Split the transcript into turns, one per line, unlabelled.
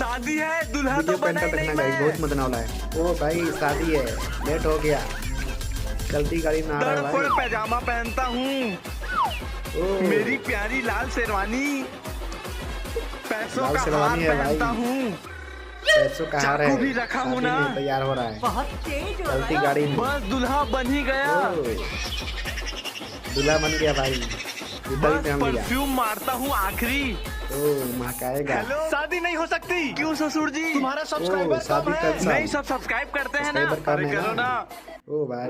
शादी है, दुल्हा
वीडियो
तो
पेन
बना
का
ही नहीं
देखना गाइस,
मैं।
बहुत मजा वाला है। ओ भाई शादी है, लेट हो गया, जल्दी गाड़ी में आ रहा है
तड़फड़
भाई।
पैजामा पहनता हूँ,
ओ
मेरी प्यारी लाल शेरवानी, पैसों
लाल
का हार
शेरवानी है भाई,
पहनता हूँ,
पैसों का हार है,
चाकू भी रखा हूँ
शादी
ना।
में तैयार हो रहा है,
बहुत तेज हो
चलती
रहा है।
गाड़ी में।
बस दुल्हा बन ही गया,
ओ, दूल्हा बन गया भाई, इधर
बस
पहन लिया।
परफ्यूम मारता हूँ आखिरी।
ओ महकाएगा।
हेलो, शादी नहीं हो सकती क्यों ससुर जी? तुम्हारा
ओ शादी
नहीं, सब सब्सक्राइब करते हैं ना।
सब्सक्राइबर
अरे
कम है
करो ना।
ओ भाई